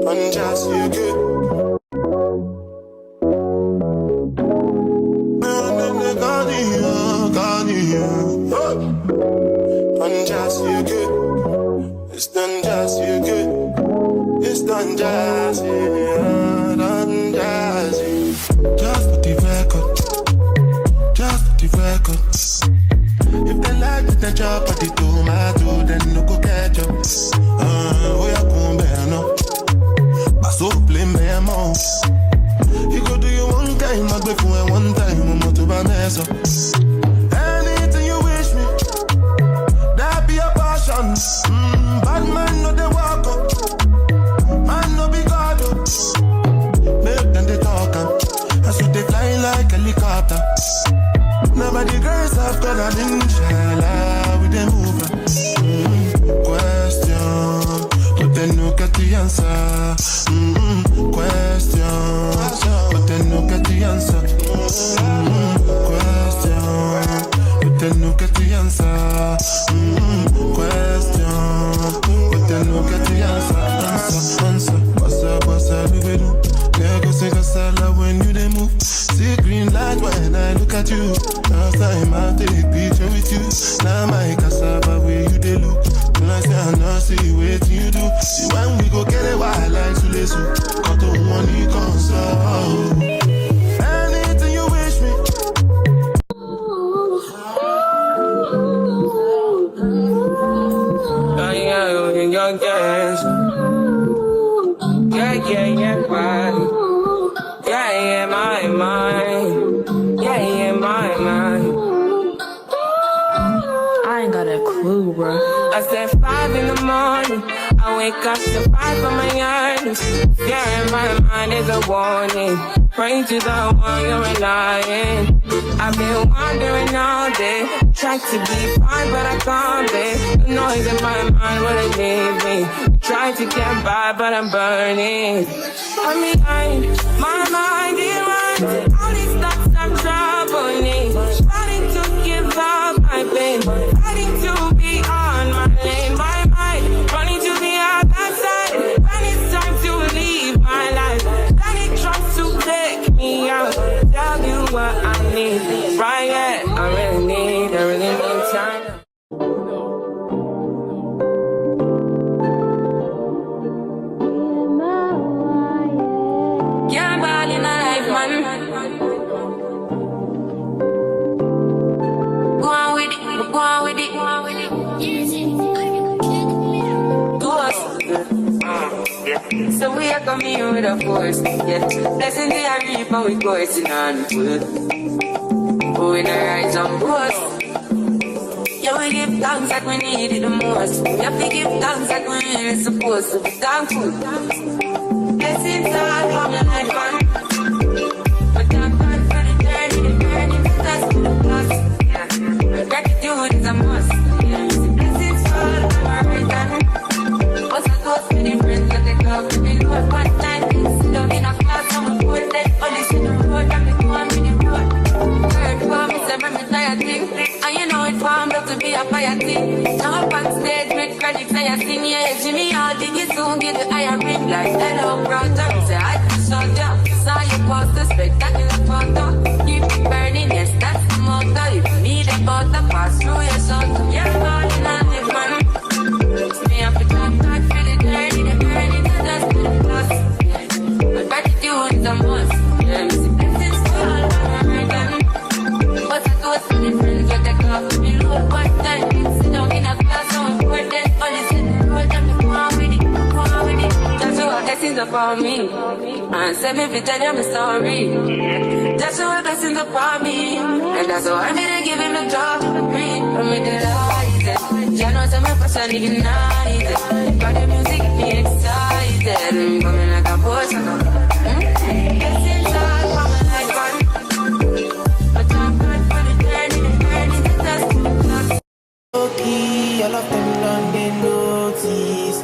And just you good. And just you good. It's done just you good. It's done just you. Done just you. Just for the record. Just for the record. If they like the job of the tomato, then no go catch up. Oh, yeah, come bear no. I so blame me more. You go do your one time, I go for one time, I'm not to buy mess up. Anything you wish me, that be a passion. Bad man no they walk up, man no be God up. Make them they talk up, I so they fly like helicopter. Nobody girls have got an inshallah with them move. Question, but then no get the answer. Question, but then no get the answer. Question, but then no get the answer. Question, but then no get the answer. Answer, what's up, we do? Yeah, go sing a salad when you they move. See green light when I look at you. Last time I take picture with you. Now my cassava where you they look. When I say I not see what you do. See when we go get a wild like Sulesu. Got the money console. Anything you wish me. Yeah, right. Yeah, my mind. Yeah, my mind. I ain't got a clue, bro. I said 5 in the morning. I wake up to 5 on my earnings. Yeah, my mind is a warning. Pray to the one you're relying. I've been wandering all day. Try to be fine, but I can't be. The noise in my mind wouldn't leave me. Try to get by, but I'm burning. I'm behind, my mind is running. All these thoughts I'm troubling. Starting to give up my pain. Fighting to be on my lane. My mind running to the other side. When it's time to leave my life, then it tries to take me out. Tell you what I need. Right, yeah, I really need time. So we are coming here with a force, yeah. Blessing the reap and we coursing on foot. Oh, we don't rise on board. Yeah, we give thanks like we need it the most. We have to give thanks like we really supposed to be thankful. Blessings all coming like fun. But thank God for the journey with us to the plus. Yeah, gratitude is a must. Yeah, blessings all come right down. What's a toast to the friends that they love to be Lord? One time, sit down in a class and we put that police in the road and we go on with the road. Heard for me, say me tired thing. And you know it's formed up to be a fire thing. Now up on stage with credits and you sing, yeah, Jimmy, I'll dig it soon, get the higher ring like hello, brother. Say, I can show ya. Saw you post a spectacular photo. Keep it burning, yes, that's the motto. If you need a butter, pass through your soul. You're falling on the man. Me have to talk back for the journey, that's the plus. But gratitude is a must. Yeah, me see blessings fall right then. But I go to the friends where they go to me load one time. Sit down in a class so important. All this in the road and me go on with it. That's what blessings upon me. And say me fi tell you my story. That's what blessings upon me. And that's why I'm gonna give him the job to breathe. I'm with the light. You know some of us are ignited. Got the music get me excited. I'm coming like a force. Blessings all coming like fun. But I'm good for the journey that's the plus. Okay, all of them done they notice.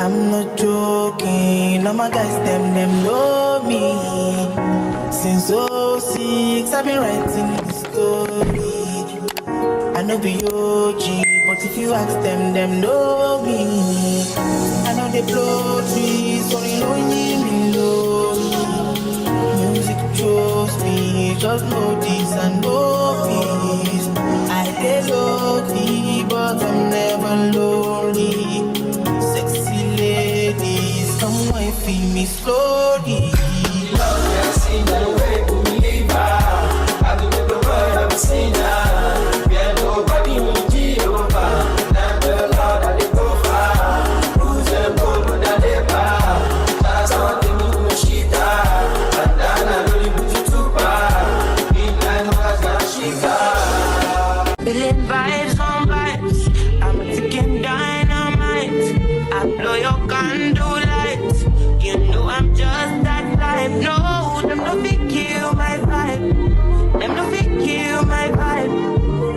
I'm not joking. All my guys, them know me. Since 06, I've been writing the story. I know be OG, but if if you ask them, them know me. I know they blow trees, only know me lonely. Music chose me, just know this and know peace. I get lucky, but I'm never lonely. Sexy ladies, come and feel me slowly. Love me, seen the way to me, I do the word I'm saying. Yeah, nobody will be over. Never Lord, I live over. Who's the gold that they buy? That's how they move me, she die. And then I really put you to buy. Midnight was that she got. Feeling vibes on vibes. I'm a ticking dynamite. I blow your candle lights. You know I'm just that type. No, them no fit kill my vibe. Them no fit kill my vibe.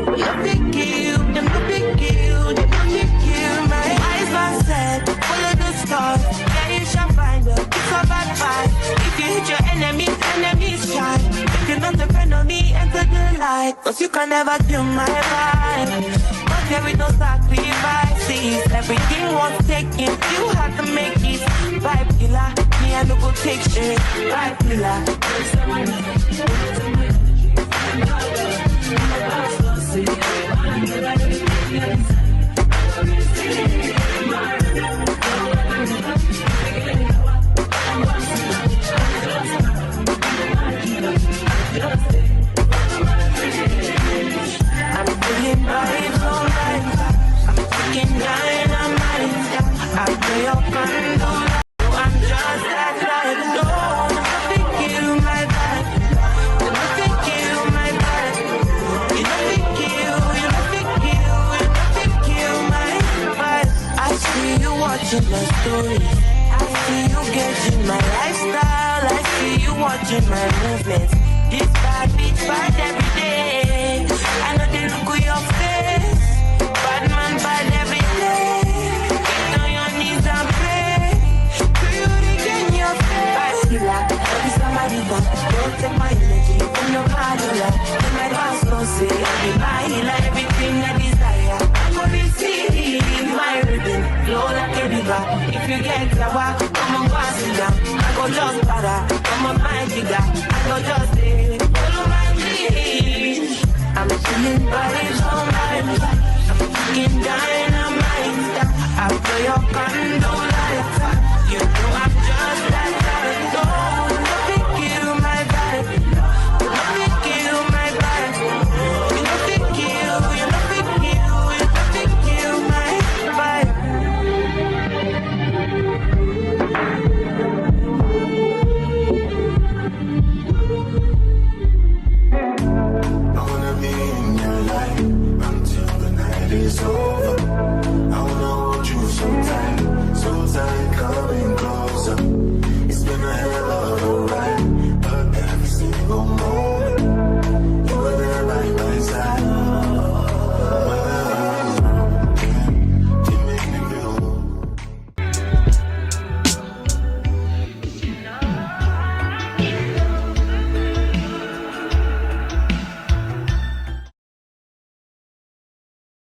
No fit kill, them no fit kill. Them no fit kill my eyes are set. Follow the stars. Yeah, you shall find her. It's a bad vibe. If you hit your enemies, enemies shine. If you're not a friend of me, enter the light. Cause you can never kill my vibe. But there is no sacrifices. Everything was taken. You had to make it. Vibe killer. Me, I no go take shit. Vibe killer. I'm feeling vibes on vibes. I'm taking dynamite. I play up and down. I'm just that type. No, nothing kill my vibe. Nothing kill my vibe. You nothing kill. You nothing kill. You nothing kill my vibe. I see you watching my stories. I see you gauging my lifestyle. I see you watching my movements. This bad bitch bad every day. I know they look at your face. Bad man bad every day. Get on your knees and pray. Do you regain your faith? Bad killer, every somebody done. Don't take my energy from your body. In my house, don't say I be my healer. Everything I desire, I'm gonna receive my rhythm. Flow like a river. If you get sour, come on, go and sit down. I go just para, come on, my jigger. I go just stay.